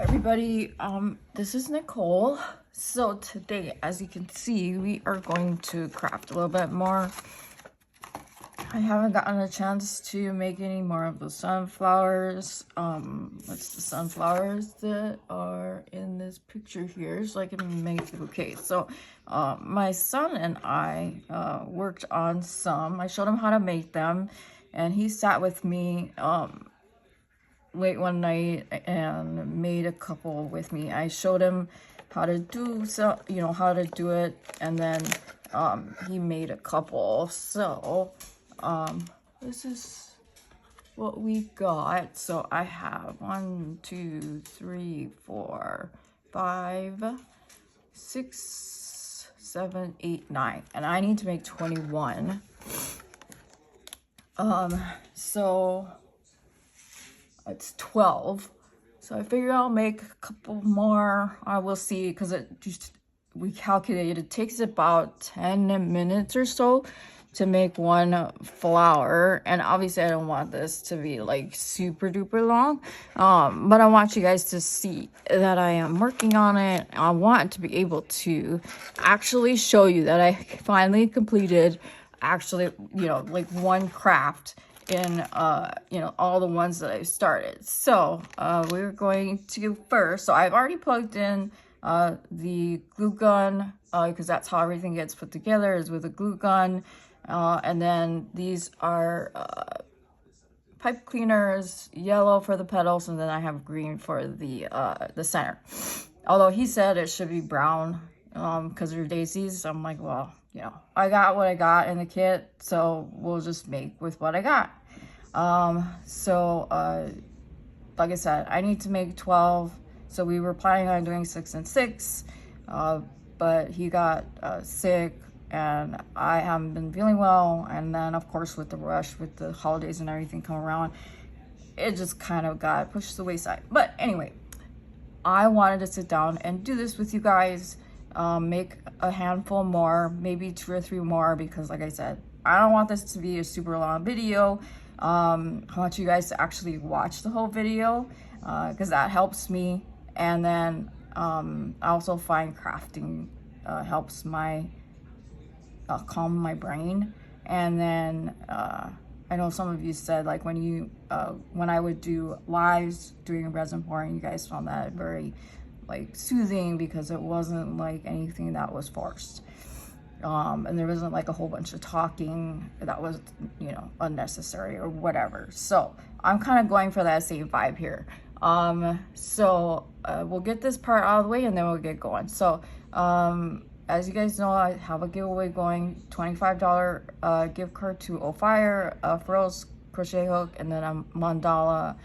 Everybody, this is Nicole. So today, as you can see, we are going to craft a little bit more. I haven't gotten a chance to make any more of the sunflowers. What's the sunflowers that are in this picture here, so I can make the bouquet. So my son and I worked on some. I showed him how to make them, and he sat with me late one night and made a couple with me. I showed him how to do how to do it, and then he made a couple. So this is what we got. So I have 1, 2, 3, 4, 5, 6, 7, 8, 9, and I need to make 21. So it's 12, so I figure I'll make a couple more. I will see, because we calculated it takes about 10 minutes or so to make one flower, and obviously I don't want this to be like super duper long, but I want you guys to see that I am working on it. I want to be able to actually show you that I finally completed like one craft in all the ones that I started. So we're going to first, so I've already plugged in the glue gun, because that's how everything gets put together, is with a glue gun. And then these are pipe cleaners, yellow for the petals, and then I have green for the center. Although he said it should be brown because they're daisies. I'm like, well, I got what I got in the kit, so we'll just make with what I got. Like I said, I need to make 12. So we were planning on doing 6 and 6, but he got sick, and I haven't been feeling well. And then, of course, with the rush, with the holidays and everything come around, it just kind of got pushed to the wayside. But anyway, I wanted to sit down and do this with you guys. Make a handful more, maybe 2 or 3 more, because like I said, I don't want this to be a super long video. I want you guys to actually watch the whole video, because that helps me. And then I also find crafting helps my calm my brain. And then I know some of you said, like, when I would do lives doing resin pouring, you guys found that very like soothing, because it wasn't like anything that was forced, and there wasn't like a whole bunch of talking that was unnecessary or whatever. So I'm kind of going for that same vibe here. We'll get this part out of the way, and then we'll get going. So as you guys know, I have a giveaway going, $25 gift card to Ophire, Furls crochet hook, and then a mandala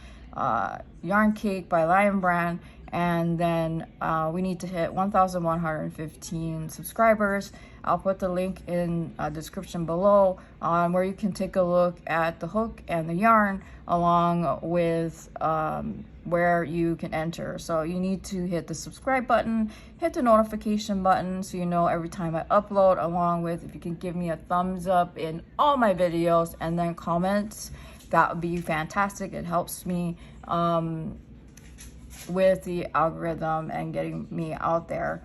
yarn cake by Lion Brand. And then we need to hit 1,115 subscribers. I'll put the link in description below where you can take a look at the hook and the yarn, along with where you can enter. So you need to hit the subscribe button, hit the notification button, so you know every time I upload, along with if you can give me a thumbs up in all my videos, and then comments. That would be fantastic. It helps me with the algorithm and getting me out there.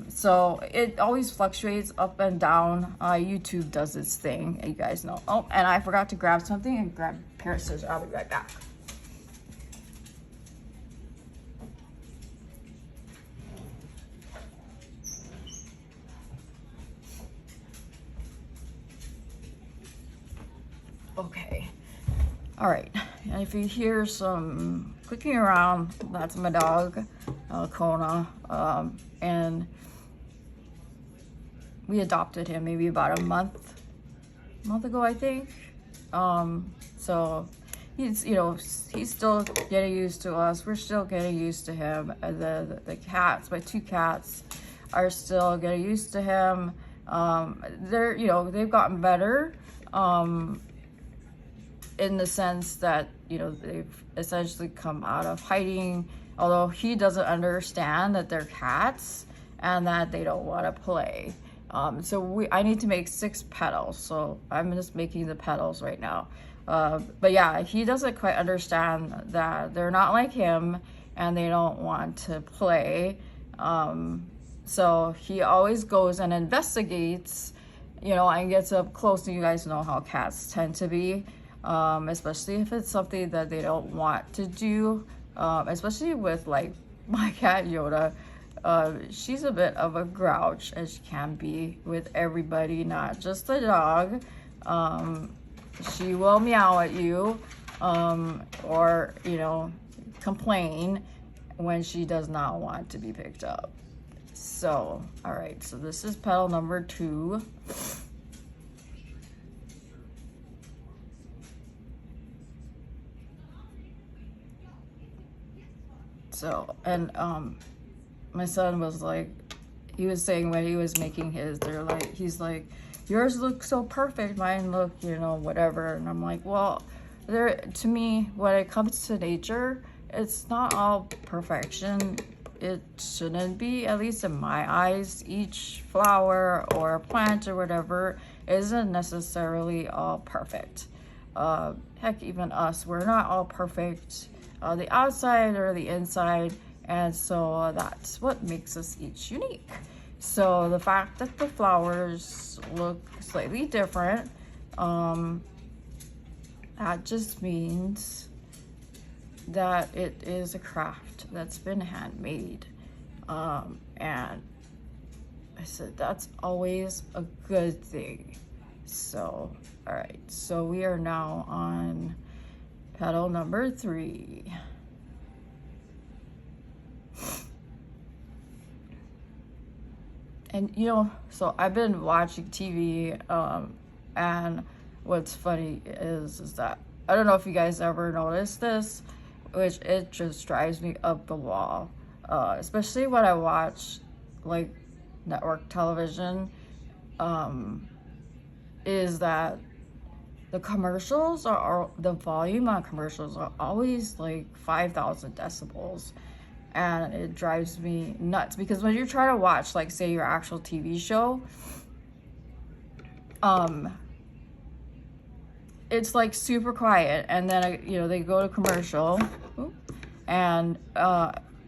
So it always fluctuates up and down. YouTube does its thing, you guys know. Oh, and I forgot to grab something, and grab a pair of scissors. I'll be right back. Okay, all right, and if you hear some clicking around, that's my dog, Kona, and we adopted him maybe about a month ago, I think. So he's still getting used to us. We're still getting used to him. The cats, my 2 cats, are still getting used to him. They've gotten better, in the sense that they've essentially come out of hiding, although he doesn't understand that they're cats and that they don't want to play. I need to make 6 petals, so I'm just making the petals right now. But yeah, he doesn't quite understand that they're not like him, and they don't want to play. So he always goes and investigates, you know, and gets up close. And you guys know how cats tend to be, especially if it's something that they don't want to do, especially with like my cat Yoda. She's a bit of a grouch, as she can be with everybody, not just the dog. She will meow at you, or, you know, complain when she does not want to be picked up. So, all right, so this is petal number 2. So, and my son was like, he was saying when he was making his, he's like, yours look so perfect, mine look, you know, whatever. And I'm like, well, to me, when it comes to nature, it's not all perfection. It shouldn't be, at least in my eyes. Each flower or plant or whatever isn't necessarily all perfect. Heck, even us, we're not all perfect, the outside or the inside. And so that's what makes us each unique. So the fact that the flowers look slightly different, that just means that it is a craft that's been handmade. And I said that's always a good thing. So, all right, so we are now on petal number 3. And, you know, so I've been watching TV, and what's funny is that, I don't know if you guys ever noticed this, which it just drives me up the wall, especially when I watch, like, network television, is that the commercials the volume on commercials are always, like, 5,000 decibels. And it drives me nuts, because when you're trying to watch, like, say, your actual TV show, it's like super quiet, and then, you know, they go to commercial, and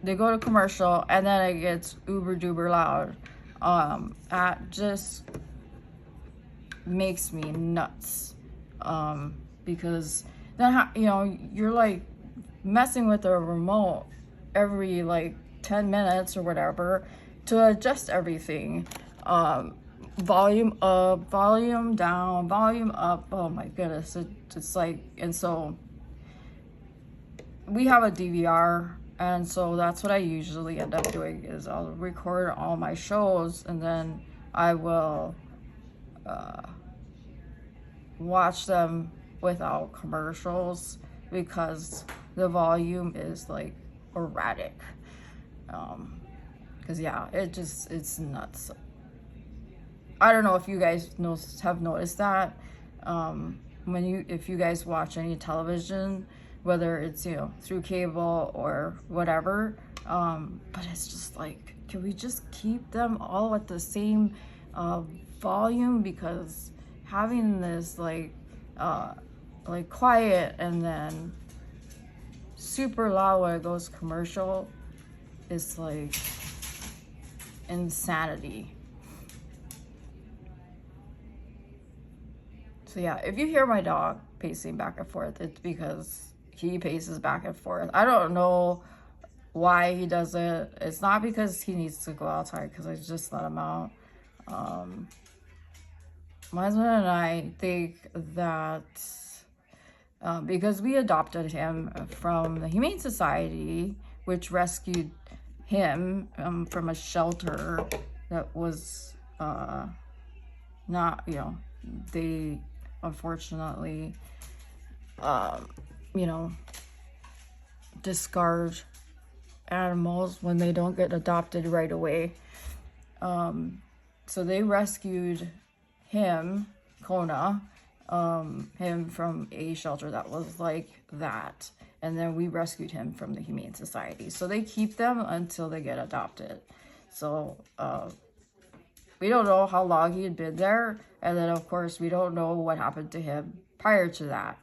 they go to commercial, and then it gets uber duper loud. That just makes me nuts, because then, you know, you're like messing with the remote every like 10 minutes or whatever to adjust everything. Volume up, volume down, volume up. Oh my goodness, it's like, and so we have a DVR, and so that's what I usually end up doing, is I'll record all my shows, and then I will watch them without commercials, because the volume is like erratic. Because yeah, it's nuts. I don't know if you guys have noticed that, if you guys watch any television, whether it's, you know, through cable or whatever, but it's just like, can we just keep them all at the same volume? Because having this like quiet and then super loud when it goes commercial is like insanity. So yeah, if you hear my dog pacing back and forth, it's because he paces back and forth. I don't know why he does it. It's not because he needs to go outside, because I just let him out. My husband and I think that because we adopted him from the Humane Society, which rescued him from a shelter that was not, you know, they unfortunately, you know, discard animals when they don't get adopted right away. So they rescued him, Kona, him from a shelter that was like that. And then we rescued him from the Humane Society. So they keep them until they get adopted. So we don't know how long he had been there. And then, of course, we don't know what happened to him prior to that.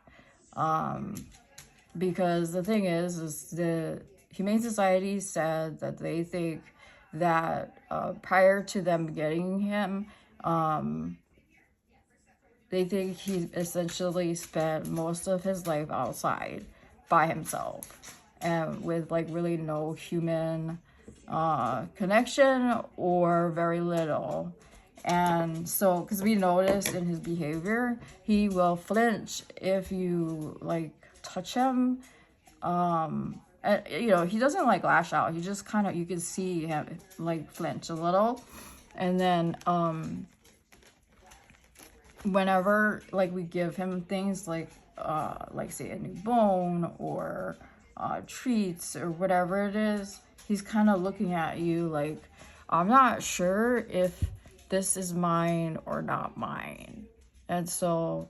Because the thing is the Humane Society said that they think that prior to them getting him, they think he essentially spent most of his life outside by himself and with like really no human connection or very little. And so, because we noticed in his behavior, he will flinch if you like touch him. And, you know, he doesn't like lash out. He just kind of, you can see him like flinch a little. And then whenever like we give him things like say a new bone or treats or whatever it is, he's kind of looking at you like, I'm not sure if this is mine or not mine. And so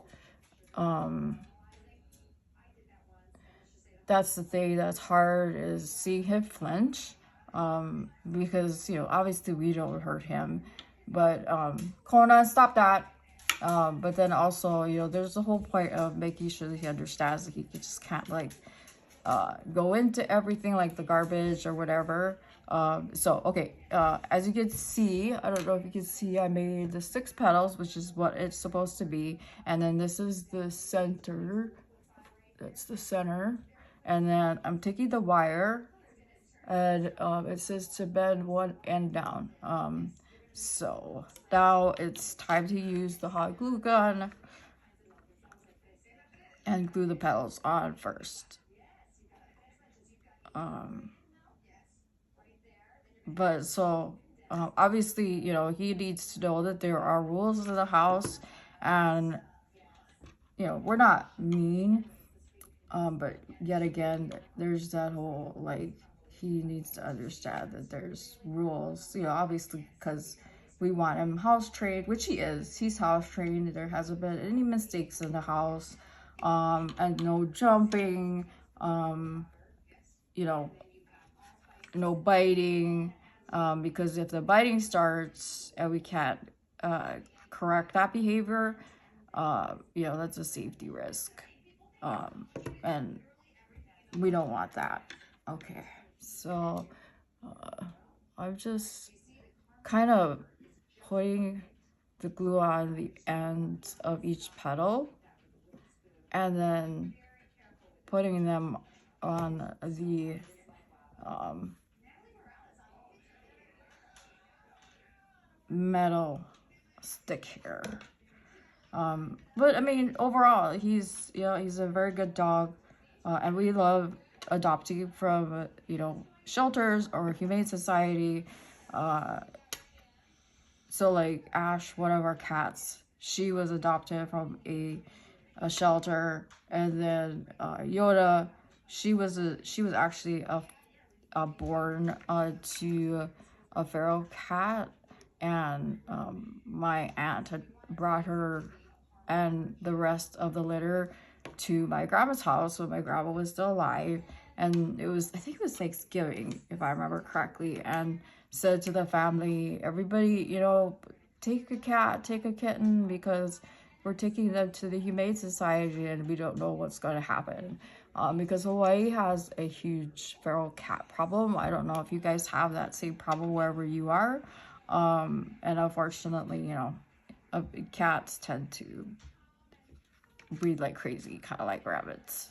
that's the thing that's hard, is seeing him flinch, because, you know, obviously we don't hurt him, but Kona, stop that. But then also, you know, there's the whole point of making sure that he understands that he just can't like go into everything like the garbage or whatever. So okay, as you can see, I don't know if you can see, I made the 6 petals, which is what it's supposed to be, and then this is the center. That's the center. And then I'm taking the wire, and it says to bend one end down. So now it's time to use the hot glue gun and glue the petals on first. But so obviously, you know, he needs to know that there are rules in the house, and you know, we're not mean, but yet again, there's that whole like, he needs to understand that there's rules, you know, obviously, because we want him house trained, which he is. He's house trained. There hasn't been any mistakes in the house, and no jumping, you know, no biting, because if the biting starts and we can't correct that behavior, you know, that's a safety risk, and we don't want that. Okay, so I'm just kind of putting the glue on the ends of each petal and then putting them on the metal stick here. But I mean, overall, he's, you know, he's a very good dog, and we love adopting from, you know, shelters or Humane Society. So like Ash, one of our cats, she was adopted from a shelter, and then Yoda, she was actually born to a feral cat, and my aunt had brought her and the rest of the litter to my grandma's house when my grandma was still alive, and it was, I think it was Thanksgiving if I remember correctly, and said to the family, everybody, you know, take a cat, take a kitten, because we're taking them to the Humane Society and we don't know what's going to happen, because Hawaii has a huge feral cat problem. I don't know if you guys have that same problem wherever you are, and unfortunately, you know, cats tend to breed like crazy, kind of like rabbits.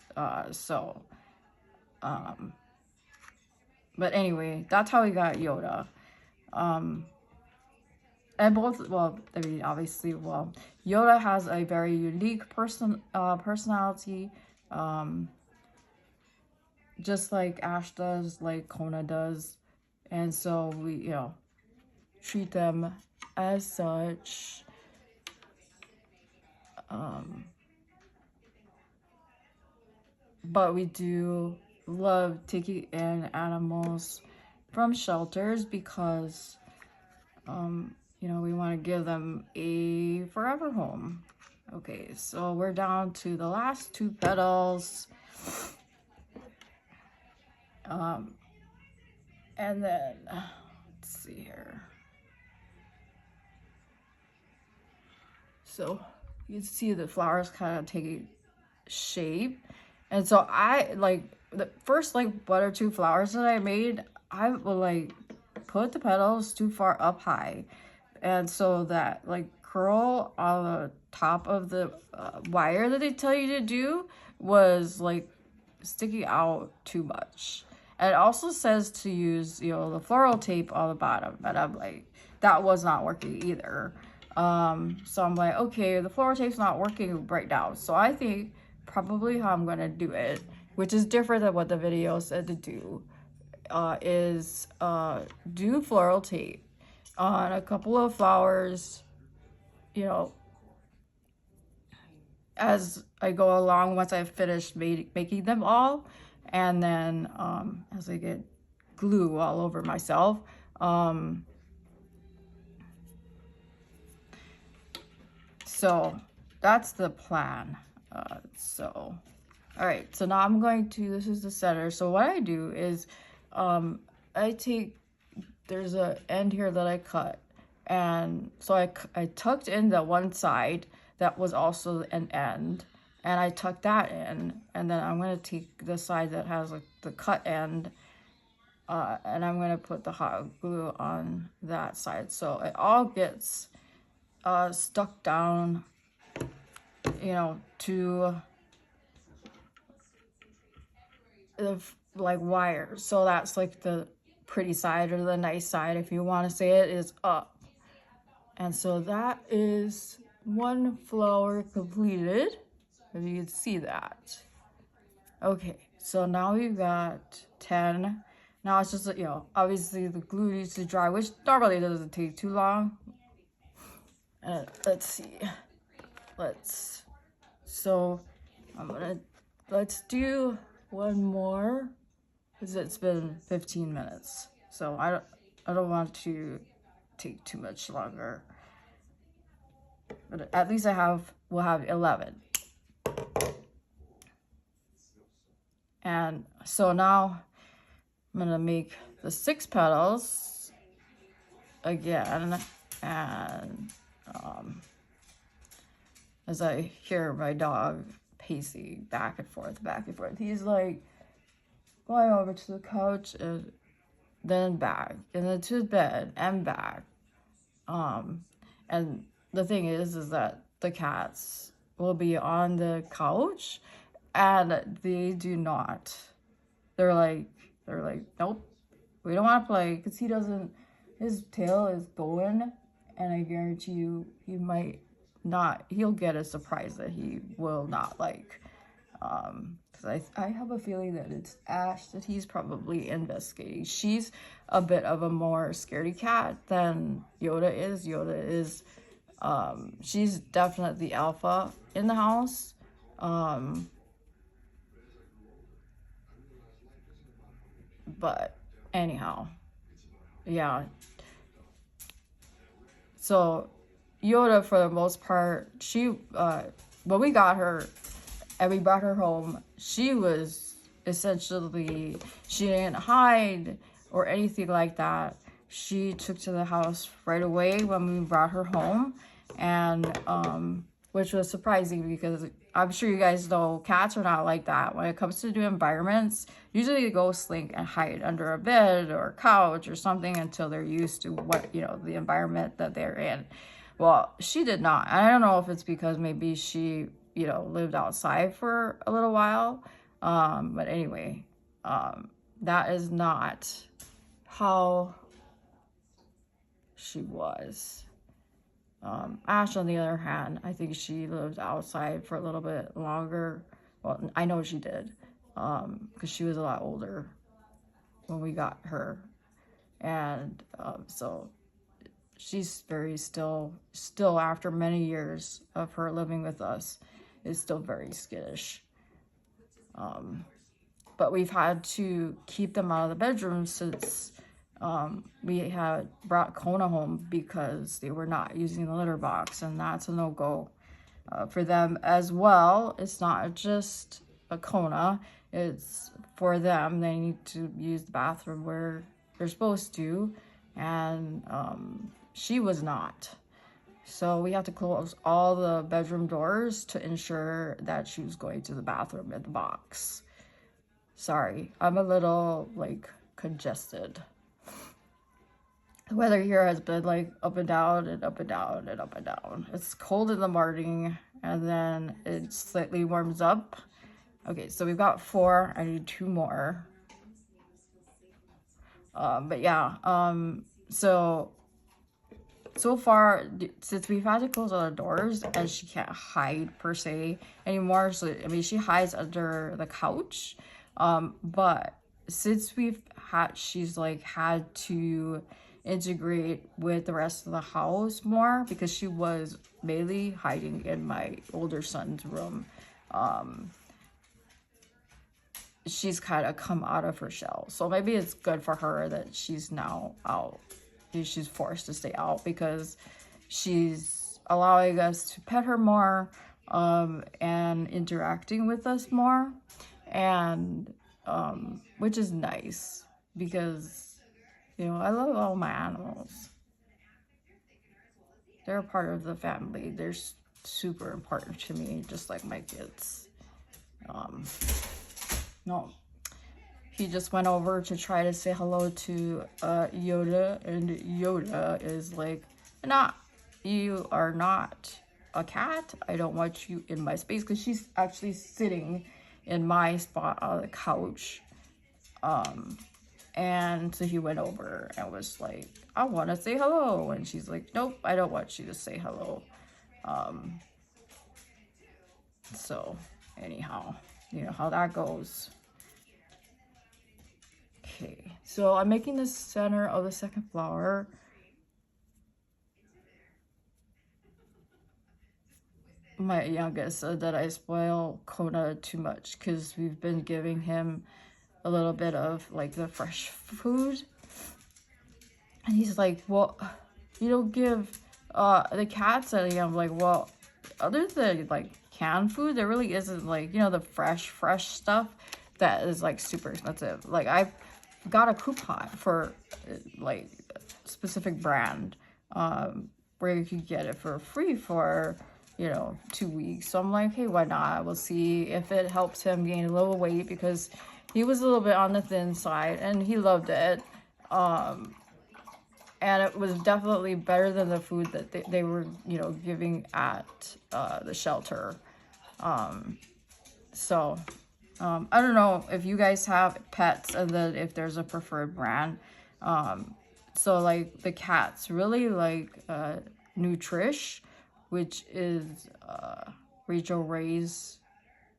But anyway, that's how we got Yoda. And both, well, I mean, obviously, well, Yoda has a very unique personality, just like Ash does, like Kona does. And so we, you know, treat them as such. But we do love taking in animals from shelters because, you know, we want to give them a forever home. Okay, so we're down to the last 2 petals. And then, let's see here. So you can see the flowers kind of taking shape. And so I like, the first like 1 or 2 flowers that I made, I will like put the petals too far up high, and so that like curl on the top of the wire that they tell you to do was like sticking out too much. And it also says to use, you know, the floral tape on the bottom, and I'm like, that was not working either. So I'm like, okay, the floral tape's not working right now, so I think probably how I'm gonna do it, which is different than what the video said to do, is do floral tape on a couple of flowers, you know, as I go along once I've finished making them all, and then as I get glue all over myself. So that's the plan. All right, so now I'm going to, this is the center. So what I do is I take, there's a end here that I cut, and so I tucked in the one side that was also an end, and I tucked that in, and then I'm going to take the side that has like the cut end, and I'm going to put the hot glue on that side, so it all gets stuck down, you know, to the like wire. So that's like the pretty side, or the nice side, if you want to say it, is up. And so that is one flower completed, if you can see that. Okay, so now we've got 10. Now it's just, you know, obviously the glue needs to dry, which normally doesn't take too long. Let's see. So let's do one more, because it's been 15 minutes. So I don't want to take too much longer. But at least we'll have 11. And so now I'm gonna make the 6 petals again, and as I hear my dog pacing back and forth, he's like going over to the couch and then back, and then to bed and back. And the thing is that the cats will be on the couch, and they do not. They're like, nope, we don't want to play, because he doesn't, his tail is going, and I guarantee you he might not, he'll get a surprise that he will not like. Because I have a feeling that it's Ash that he's probably investigating. She's a bit of a more scaredy cat than Yoda is. She's definitely the alpha in the house. But anyhow, yeah. So Yoda, for the most part, she when we got her and we brought her home, she was essentially, she didn't hide or anything like that. She took to the house right away when we brought her home, and which was surprising, because I'm sure you guys know cats are not like that. When it comes to new environments, usually they go slink and hide under a bed or a couch or something until they're used to what, you know, the environment that they're in. Well, she did not. I don't know if it's because maybe she, you know, lived outside for a little while. But anyway, that is not how she was. Ash, on the other hand, I think she lived outside for a little bit longer. Well, I know she did, because she was a lot older when we got her. And so she's very still after many years of her living with us, is still very skittish. But we've had to keep them out of the bedroom since we had brought Kona home, because they were not using the litter box, and that's a no-go for them as well. It's not just a Kona, it's for them. They need to use the bathroom where they're supposed to, and she was not. So we have to close all the bedroom doors to ensure that she was going to the bathroom in the box. Sorry, I'm a little like congested. The weather here has been like up and down and up and down and up and down. It's cold in the morning and then it slightly warms up. Okay, so we've got 4. I need 2 more. But yeah, so far, since we've had to close all the doors and she can't hide per se anymore, so I mean she hides under the couch, but since she's like had to integrate with the rest of the house more, because she was mainly hiding in my older son's room. She's kind of come out of her shell, so maybe it's good for her that she's now out. She's forced to stay out because she's allowing us to pet her more, and interacting with us more, and which is nice because, you know, I love all my animals. They're a part of the family. They're super important to me, just like my kids. No, he just went over to try to say hello to Yoda, and Yoda is like, you are not a cat. I don't want you in my space, because she's actually sitting in my spot on the couch. And so he went over and was like, I want to say hello. And she's like, nope, I don't want you to say hello. So anyhow, you know how that goes. Okay, so I'm making the center of the second flower. My youngest said that I spoil Kona too much because we've been giving him a little bit of like the fresh food. And he's like, well, you don't give the cats any. I'm like, well, other than like canned food, there really isn't, like, you know, the fresh stuff that is like super expensive. Like I got a coupon for like a specific brand where you could get it for free for, you know, 2 weeks. So I'm like, hey, why not? We'll see if it helps him gain a little weight, because he was a little bit on the thin side and he loved it. And it was definitely better than the food that they were, you know, giving at the shelter. So I don't know if you guys have pets and then if there's a preferred brand. So like the cats really like Nutrish, which is Rachel Ray's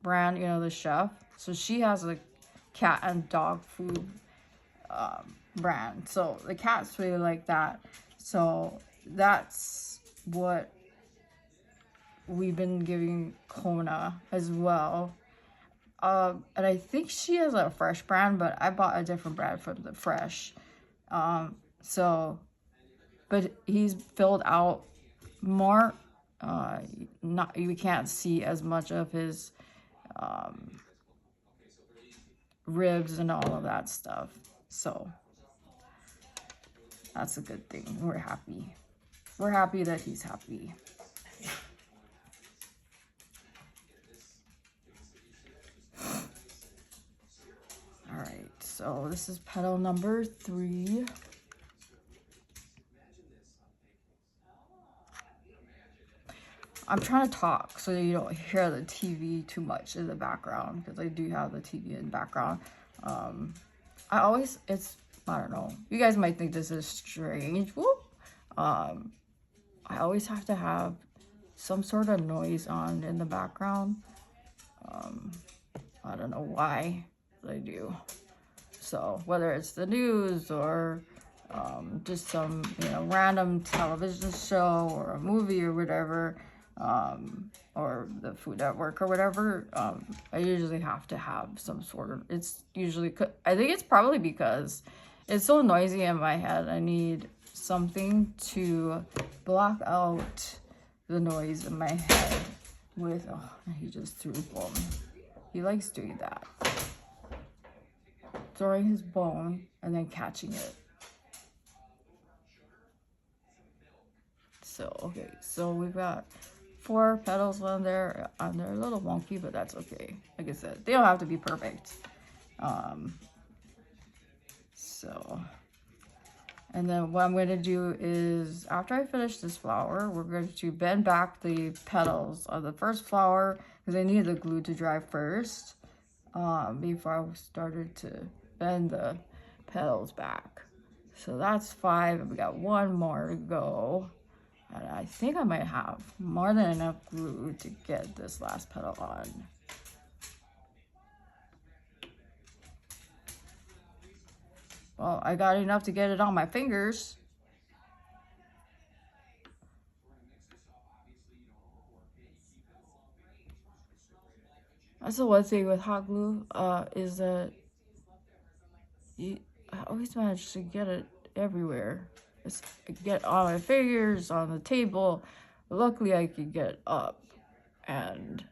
brand, you know, the chef. So she has a cat and dog food brand. So the cats really like that. So that's what we've been giving Kona as well. And I think she has a fresh brand, but I bought a different brand from the fresh. So, but he's filled out more. You can't see as much of his ribs and all of that stuff. So that's a good thing. We're happy. We're happy that he's happy. All right, so this is petal number 3. I'm trying to talk so you don't hear the TV too much in the background, because I do have the TV in the background. I don't know. You guys might think this is strange. Whoop. I always have to have some sort of noise on in the background. I don't know why, but I do. So whether it's the news or just some, you know, random television show or a movie or whatever, or the Food Network or whatever, I usually have to have some sort of, I think it's probably because it's so noisy in my head. I need something to block out the noise in my head with, oh, he just threw his bone. He likes doing that. Throwing his bone and then catching it. So, okay, so we've got 4 petals on there. They're a little wonky, but that's okay. Like I said, they don't have to be perfect. So, and then what I'm going to do is, after I finish this flower, we're going to bend back the petals of the first flower, because I need the glue to dry first, before I started to bend the petals back. So that's 5, and we got 1 more to go. And I think I might have more than enough glue to get this last petal on. Well, I got enough to get it on my fingers. That's the one thing with hot glue, is that I always manage to get it everywhere. Get on my fingers, on the table. Luckily, I could get it up and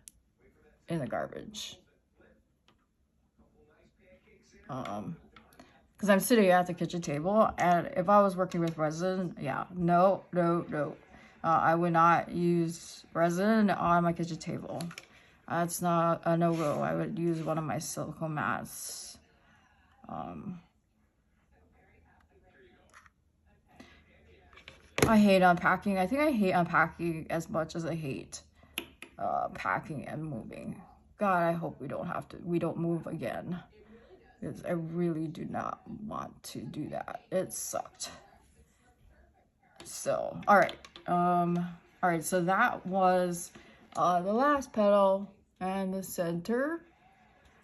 in the garbage. Because I'm sitting at the kitchen table, and if I was working with resin, yeah, no. I would not use resin on my kitchen table. That's not a no-go. I would use one of my silicone mats. I hate unpacking. I think I hate unpacking as much as I hate packing and moving. God, I hope we don't move again. Because I really do not want to do that. It sucked. So, all right, so that was the last petal and the center.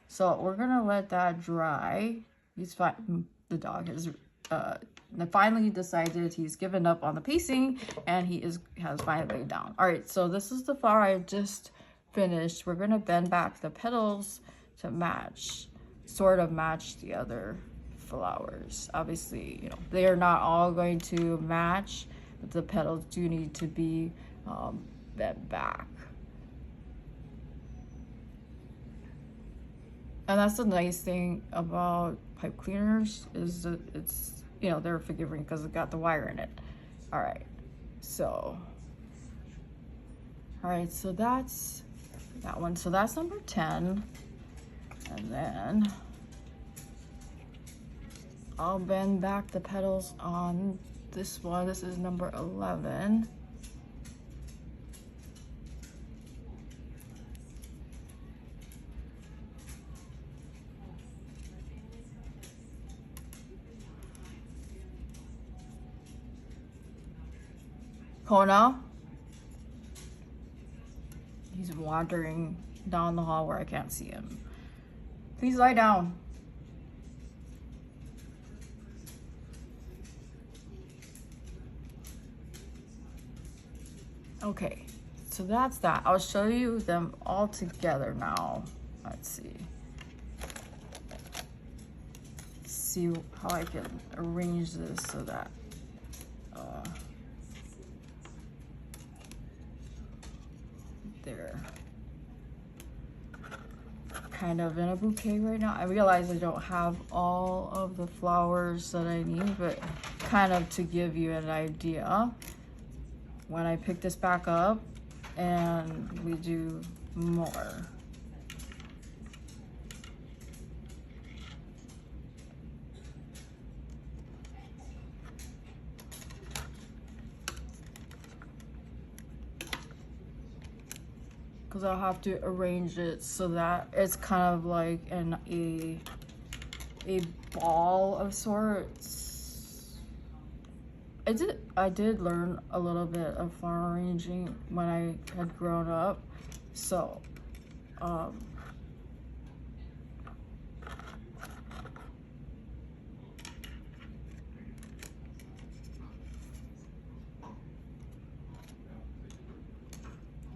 So we're gonna let that dry. He's fine. The dog has finally decided he's given up on the piecing, and has finally laid down. All right, so this is the flower I just finished. We're gonna bend back the petals to sort of match the other flowers. Obviously, you know, they are not all going to match, but the petals do need to be bent back. And that's the nice thing about pipe cleaners, is that it's, you know, they're forgiving because it got the wire in it. All right, so that's that one. So that's number 10. And then I'll bend back the petals on this one. This is number 11. Kona. He's wandering down the hall where I can't see him. Please lie down. Okay, so that's that. I'll show you them all together now. Let's see how I can arrange this so that they're kind of in a bouquet right now. I realize I don't have all of the flowers that I need, but kind of to give you an idea, when I pick this back up and we do more. Because I'll have to arrange it so that it's kind of like a ball of sorts. I did learn a little bit of flower arranging when I had grown up, so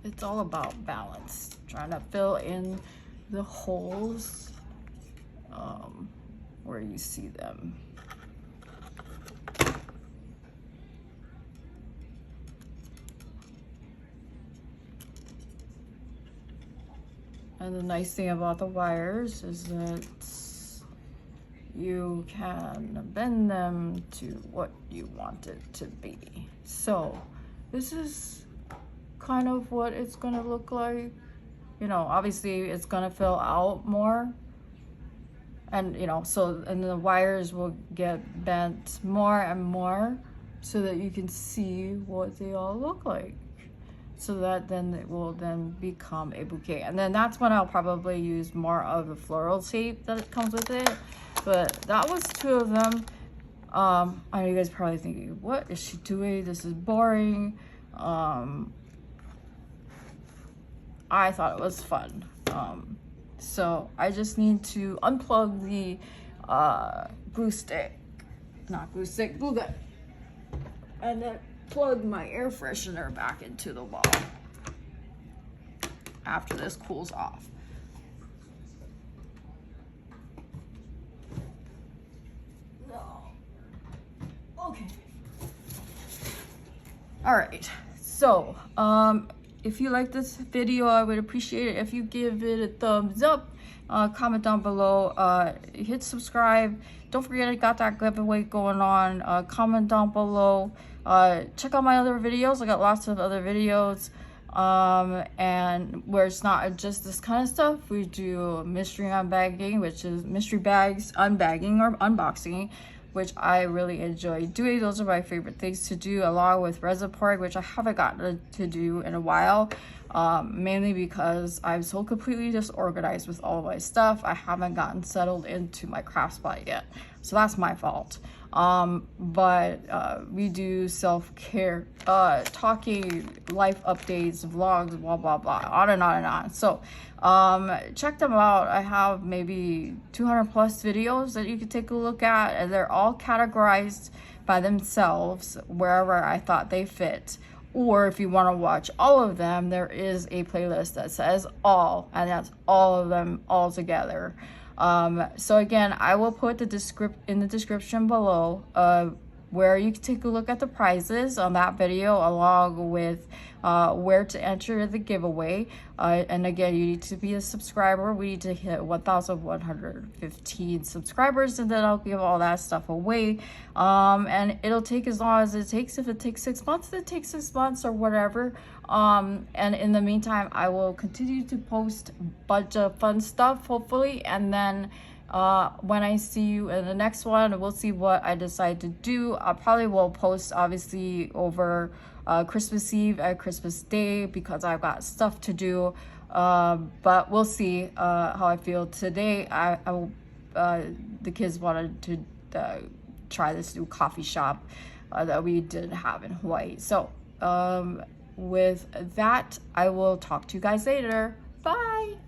it's all about balance, trying to fill in the holes where you see them. And the nice thing about the wires is that you can bend them to what you want it to be. So this is kind of what it's gonna look like. You know, obviously it's gonna fill out more and you know, so, and the wires will get bent more and more so that you can see what they all look like, so that then it will then become a bouquet. And then that's when I'll probably use more of the floral tape that comes with it. But that was 2 of them. I know you guys are probably thinking, what is she doing? This is boring. I thought it was fun. So I just need to unplug the glue stick, not glue stick, glue gun, and then plug my air freshener back into the wall after this cools off. No. Okay. All right. So, if you like this video, I would appreciate it if you give it a thumbs up, comment down below, hit subscribe. Don't forget I got that giveaway going on. Comment down below. Check out my other videos. I got lots of other videos, and where it's not just this kind of stuff. We do mystery unbagging, which is mystery bags unbagging or unboxing, which I really enjoy doing. Those are my favorite things to do, along with resin pouring, which I haven't gotten to do in a while, mainly because I'm so completely disorganized with all of my stuff. I haven't gotten settled into my craft spot yet, so that's my fault. But we do self-care, talking, life updates, vlogs, blah blah blah, on and on and on. So check them out. I have maybe 200 plus videos that you can take a look at, and they're all categorized by themselves wherever I thought they fit. Or if you want to watch all of them, there is a playlist that says all, and that's all of them all together. So again, I will put the in the description below where you can take a look at the prizes on that video, along with where to enter the giveaway. And again, you need to be a subscriber. We need to hit 1,115 subscribers, and then I'll give all that stuff away. And it'll take as long as it takes. If it takes 6 months, it takes 6 months or whatever. And in the meantime, I will continue to post a bunch of fun stuff, hopefully. And then when I see you in the next one, we'll see what I decide to do. I probably will post, obviously, over Christmas Eve and Christmas Day, because I've got stuff to do. But we'll see how I feel today. The kids wanted to try this new coffee shop that we didn't have in Hawaii. So with that, I will talk to you guys later. Bye.